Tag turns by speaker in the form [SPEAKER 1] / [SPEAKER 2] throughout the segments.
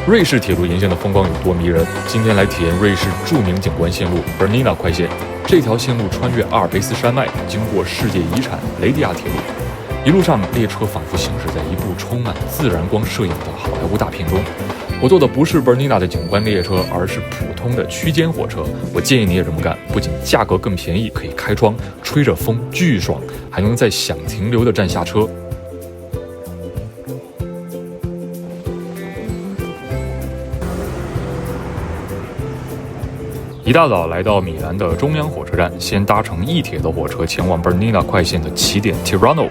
[SPEAKER 1] 瑞士铁路沿线的风光有多迷人？今天来体验瑞士著名景观线路 Bernina 快线。这条线路穿越阿尔卑斯山脉，经过世界遗产雷迪亚铁路。一路上，列车仿佛行驶在一部充满自然光摄影的好莱坞大片中。我坐的不是 Bernina 的景观列车，而是普通的区间火车。我建议你也这么干，不仅价格更便宜，可以开窗，吹着风巨爽，还能在想停留的站下车。一大早来到米兰的中央火车站，先搭乘一铁的火车前往 Bernina 快线的起点 Tirano。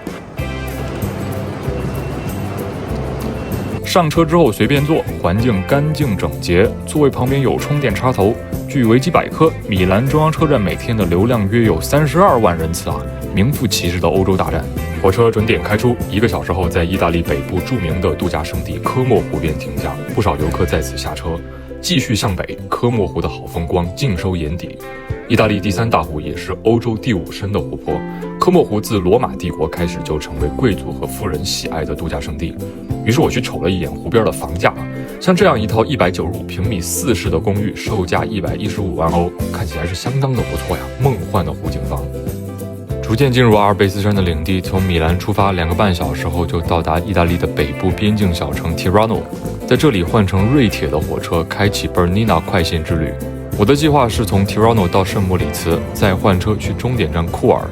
[SPEAKER 1] 上车之后随便坐，环境干净整洁，座位旁边有充电插头。据维基百科，米兰中央车站每天的流量约有32万人次啊，名副其实的欧洲大站。火车准点开出，1个小时后，在意大利北部著名的度假胜地科莫湖边停下，不少游客在此下车。继续向北，科莫湖的好风光尽收眼底。意大利第3大湖，也是欧洲第5深的湖泊。科莫湖自罗马帝国开始就成为贵族和富人喜爱的度假胜地。于是我去瞅了一眼湖边的房价，像这样一套195平米4室的公寓，售价115万欧，看起来是相当的不错呀，梦幻的湖景房。逐渐进入阿尔卑斯山的领地，从米兰出发2个半小时后就到达意大利的北部边境小城 Tirano， 在这里换乘瑞铁的火车，开启 Bernina 快线之旅。我的计划是从 Tirano 到圣莫里茨，再换车去终点站库尔。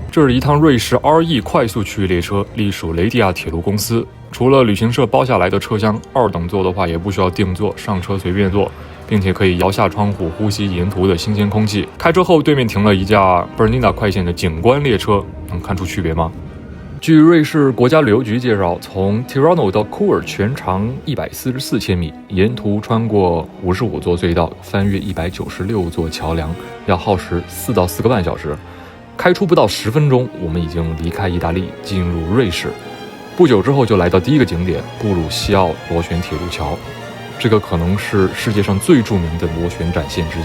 [SPEAKER 1] 这是一趟瑞士 RE 快速区域列车，隶属雷迪亚铁路公司。除了旅行社包下来的车厢，2等座的话也不需要订座，上车随便坐，并且可以摇下窗户呼吸沿途的新鲜空气。开车后，对面停了一架 Bernina 快线的景观列车，能看出区别吗？据瑞士国家旅游局介绍，从 Tirano 到库尔全长144千米，沿途穿过55座隧道，翻越196座桥梁，要耗时4到4个半小时。开出不到10分钟，我们已经离开意大利，进入瑞士。不久之后就来到第一个景点布鲁西奥螺旋铁路桥，这个可能是世界上最著名的螺旋展线之一，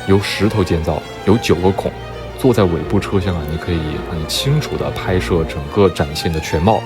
[SPEAKER 1] 由石头建造，有9个孔。坐在尾部车厢你可以很清楚地拍摄整个展现的全貌。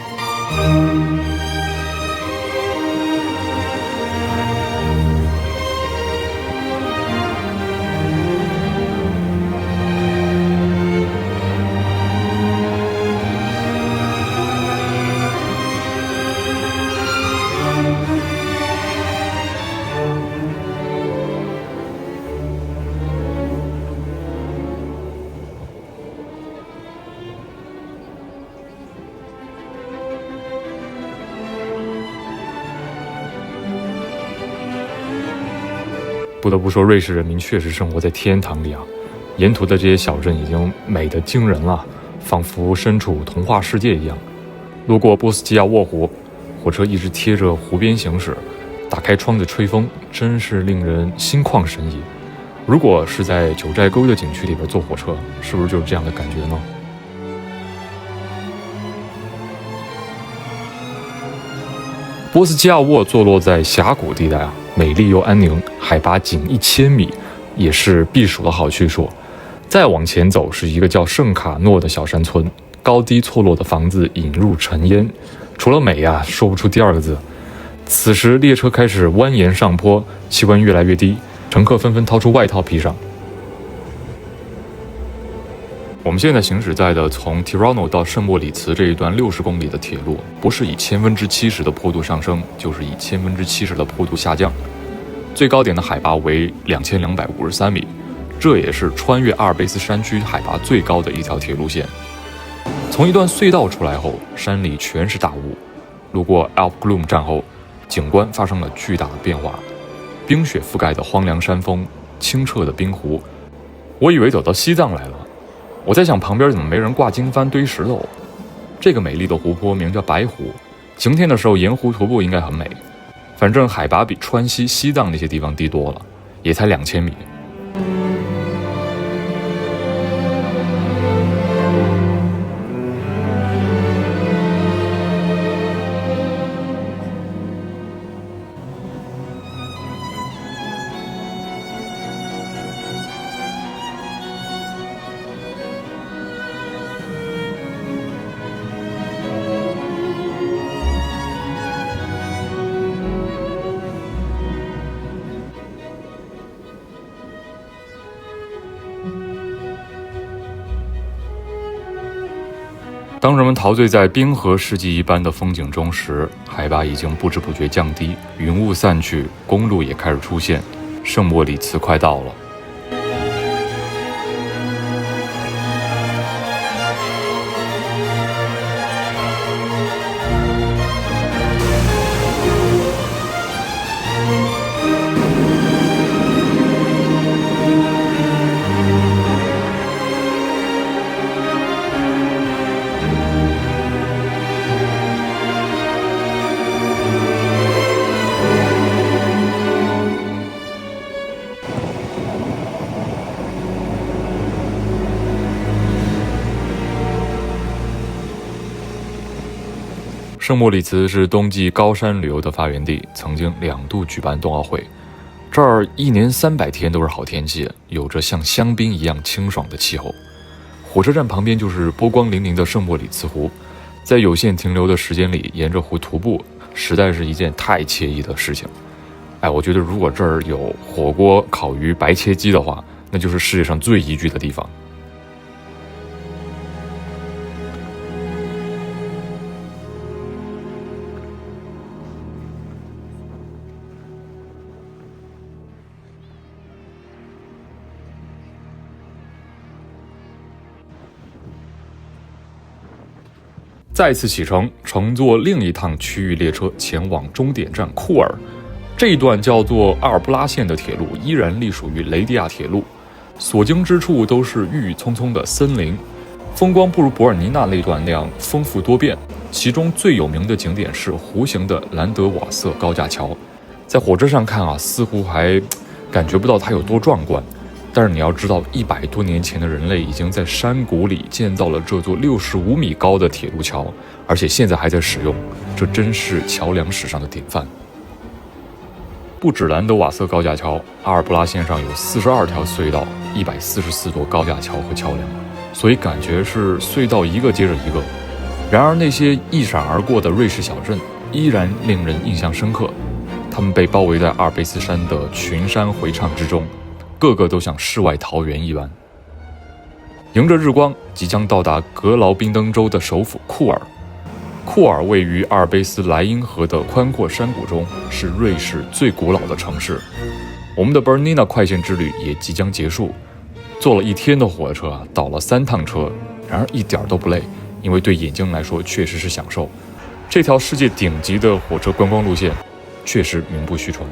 [SPEAKER 1] 不得不说，瑞士人民确实生活在天堂里啊！沿途的这些小镇已经美得惊人了，仿佛身处童话世界一样。路过波斯基亚沃湖，火车一直贴着湖边行驶，打开窗子吹风，真是令人心旷神怡。如果是在九寨沟的景区里边坐火车，是不是就是这样的感觉呢？波斯基亚沃坐落在峡谷地带美丽又安宁，海拔仅1000米，也是避暑的好去处。再往前走是一个叫圣卡诺的小山村，高低错落的房子引入尘烟，除了美说不出第2个字。此时列车开始蜿蜒上坡，气温越来越低，乘客纷纷掏出外套披上。我们现在行驶在的从 Tirano 到圣莫里茨这一段60公里的铁路，不是以70%的坡度上升，就是以70%的坡度下降。最高点的海拔为2253米，这也是穿越阿尔卑斯山区海拔最高的一条铁路线。从一段隧道出来后，山里全是大雾。路过 Alp Glum 站后，景观发生了巨大的变化，冰雪覆盖的荒凉山峰，清澈的冰湖。我以为走到西藏来了。我在想，旁边怎么没人挂经幡堆石头？这个美丽的湖泊名叫白湖，晴天的时候沿湖徒步应该很美。反正海拔比川西、西藏那些地方低多了，也才2000米。当人们陶醉在冰河世纪一般的风景中时，海拔已经不知不觉降低，云雾散去，公路也开始出现，圣莫里茨快到了。圣莫里茨是冬季高山旅游的发源地，曾经2度举办冬奥会。这儿1年300天都是好天气，有着像香槟一样清爽的气候。火车站旁边就是波光粼粼的圣莫里茨湖，在有限停留的时间里，沿着湖徒步，实在是一件太惬意的事情。我觉得如果这儿有火锅、烤鱼、白切鸡的话，那就是世界上最宜居的地方。再次启程，乘坐另一趟区域列车前往终点站库尔。这一段叫做阿尔布拉线的铁路依然隶属于雷迪亚铁路，所经之处都是郁郁葱葱的森林，风光不如伯尔尼纳那段那样丰富多变。其中最有名的景点是弧形的兰德瓦瑟高架桥，在火车上看似乎还感觉不到它有多壮观。但是你要知道，100多年前的人类已经在山谷里建造了这座65米高的铁路桥，而且现在还在使用，这真是桥梁史上的典范。不止兰德瓦瑟高架桥，阿尔布拉线上有42条隧道，144座高架桥和桥梁，所以感觉是隧道一个接着一个。然而那些一闪而过的瑞士小镇依然令人印象深刻，他们被包围在阿尔卑斯山的群山回唱之中，个个都像世外桃源一般。迎着日光，即将到达格劳宾登州的首府库尔。库尔位于阿尔卑斯莱茵河的宽阔山谷中，是瑞士最古老的城市。我们的 Bernina 快线之旅也即将结束，坐了1天的火车，倒了3趟车，然而一点都不累，因为对眼睛来说确实是享受。这条世界顶级的火车观光路线确实名不虚传。